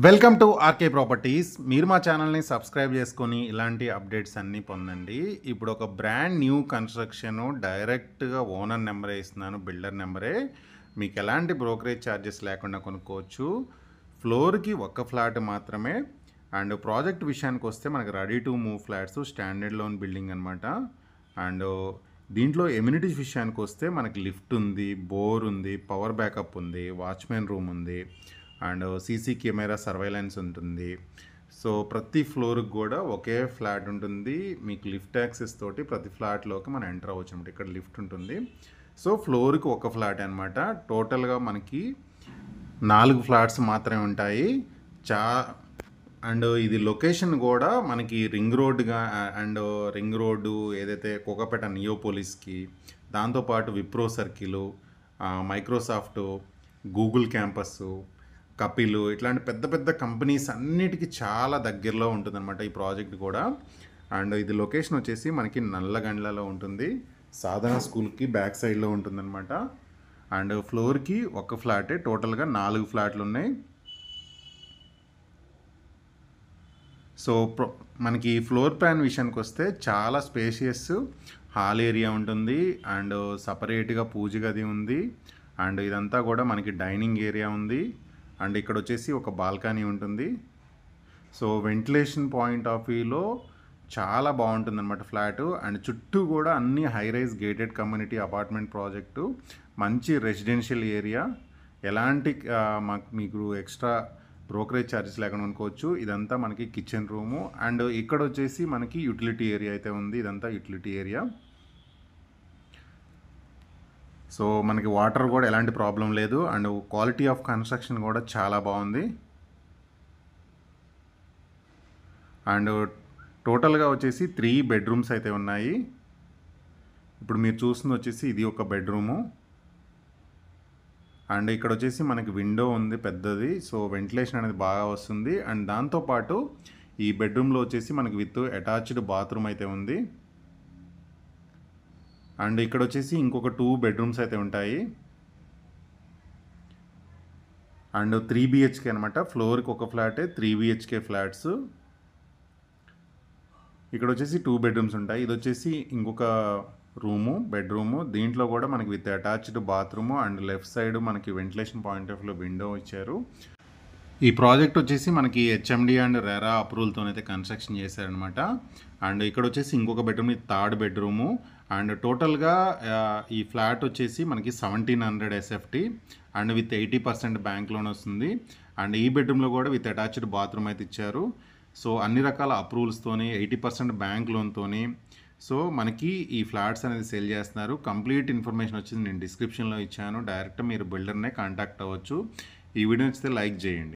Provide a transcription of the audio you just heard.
Welcome to RK properties. మీరు మా ఛానల్ని సబ్స్క్రైబ్ చేసుకొని ఇలాంటి అప్డేట్స్ అన్నీ పొందండి. ఇప్పుడు ఒక బ్రాండ్ న్యూ కన్స్ట్రక్షన్ డైరెక్ట్గా ఓనర్ నెంబరే ఇస్తున్నాను, బిల్డర్ నెంబరే. మీకు ఎలాంటి బ్రోకరేజ్ ఛార్జెస్ లేకుండా కొనుక్కోవచ్చు. ఫ్లోర్కి ఒక్క ఫ్లాట్ మాత్రమే. అండ్ ప్రాజెక్ట్ విషయానికి వస్తే మనకి ready to move flats, standard loan building అనమాట. అండ్ దీంట్లో ఎమ్యూనిటీస్ విషయానికి వస్తే మనకి లిఫ్ట్ ఉంది, బోర్ ఉంది, పవర్ బ్యాకప్ ఉంది, వాచ్మెన్ రూమ్ ఉంది, అండ్ సీసీ కెమెరా సర్వైలెన్స్ ఉంటుంది. సో ప్రతి ఫ్లోర్కి కూడా ఒకే ఫ్లాట్ ఉంటుంది. మీకు లిఫ్ట్ యాక్సెస్ తోటి ప్రతి ఫ్లాట్లోకి మనం ఎంటర్ అవ్వచ్చు అనమాట. ఇక్కడ లిఫ్ట్ ఉంటుంది. సో ఫ్లోర్కి ఒక ఫ్లాట్ అనమాట. టోటల్గా మనకి 4 ఫ్లాట్స్ మాత్రమే ఉంటాయి. అండ్ ఇది లొకేషన్ కూడా మనకి రింగ్ రోడ్డు ఏదైతే కోకాపేట నియోపోలిస్కి, దాంతోపాటు Wipro circle, Microsoft, Google campus, కపిలు, ఇట్లాంటి పెద్ద పెద్ద కంపెనీస్ అన్నిటికీ చాలా దగ్గరలో ఉంటుందన్నమాట ఈ ప్రాజెక్ట్ కూడా. అండ్ ఇది లొకేషన్ వచ్చేసి మనకి నల్లగండ్లలో ఉంటుంది. సాధన స్కూల్కి బ్యాక్ సైడ్లో ఉంటుందన్నమాట. అండ్ ఫ్లోర్కి ఒక ఫ్లాటే, టోటల్గా 4 ఫ్లాట్లు ఉన్నాయి. సో మనకి ఫ్లోర్ ప్లాన్ విషయానికి వస్తే చాలా స్పేషియస్ హాల్ ఏరియా ఉంటుంది. అండ్ సపరేట్గా పూజ గది ఉంది. అండ్ ఇదంతా కూడా మనకి డైనింగ్ ఏరియా ఉంది. అండ్ ఇక్కడ వచ్చేసి ఒక బాల్కనీ ఉంటుంది. సో వెంటిలేషన్ పాయింట్ ఆఫ్ వ్యూలో చాలా బాగుంటుంది అనమాట ఫ్లాటు. అండ్ చుట్టూ కూడా అన్ని high rise gated community apartment project, మంచి రెసిడెన్షియల్ ఏరియా. ఎలాంటి మీకు ఎక్స్ట్రా బ్రోకరేజ్ ఛార్జెస్ లేకుండా అనుకోవచ్చు. ఇదంతా మనకి కిచెన్ రూము. అండ్ ఇక్కడ వచ్చేసి మనకి యూటిలిటీ ఏరియా అయితే ఉంది. ఇదంతా యూటిలిటీ ఏరియా. సో మనకి వాటర్ కూడా ఎలాంటి ప్రాబ్లం లేదు. అండ్ క్వాలిటీ ఆఫ్ కన్స్ట్రక్షన్ కూడా చాలా బాగుంది. అండ్ టోటల్గా వచ్చేసి 3 బెడ్రూమ్స్ అయితే ఉన్నాయి. ఇప్పుడు మీరు చూస్తుంది వచ్చేసి ఇది ఒక బెడ్రూము. అండ్ ఇక్కడ వచ్చేసి మనకి విండో ఉంది పెద్దది. సో వెంటిలేషన్ అనేది బాగా వస్తుంది. అండ్ దాంతోపాటు ఈ బెడ్రూమ్లో వచ్చేసి మనకి విత్ అటాచ్డ్ బాత్రూమ్ అయితే ఉంది. అండ్ ఇక్కడ వచ్చేసి ఇంకొక 2 బెడ్రూమ్స్ అయితే ఉంటాయి. అండ్ 3 BHK అనమాట. ఫ్లోర్కి ఒక ఫ్లాటే, 3 BHK ఫ్లాట్స్. ఇక్కడ వచ్చేసి 2 బెడ్రూమ్స్ ఉంటాయి. ఇది వచ్చేసి ఇంకొక బెడ్రూము. దీంట్లో కూడా మనకి with attached bathroom. And left side మనకి వెంటిలేషన్ పాయింట్ ఆఫ్ వ్యూలో విండో ఇచ్చారు. ఈ ప్రాజెక్ట్ వచ్చేసి మనకి HMD అండ్ రెరా అప్రూవల్తోనైతే కన్స్ట్రక్షన్ చేశారనమాట. అండ్ ఇక్కడ వచ్చేసి ఇంకొక బెడ్రూమ్, 3rd బెడ్రూము. అండ్ టోటల్గా ఈ ఫ్లాట్ వచ్చేసి మనకి 1700 SFT and with 80% bank loan వస్తుంది. అండ్ ఈ బెడ్రూమ్లో కూడా విత్ అటాచ్డ్ బాత్రూమ్ అయితే ఇచ్చారు. సో అన్ని రకాల అప్రూవల్స్తోని, 80% బ్యాంక్ లోన్తోని సో మనకి ఈ ఫ్లాట్స్ అనేది సేల్ చేస్తున్నారు. కంప్లీట్ ఇన్ఫర్మేషన్ వచ్చింది నేను డిస్క్రిప్షన్లో ఇచ్చాను. డైరెక్ట్ మీరు బిల్డర్నే కాంటాక్ట్ అవ్వచ్చు. ఈ వీడియో నచ్చితే లైక్ చేయండి.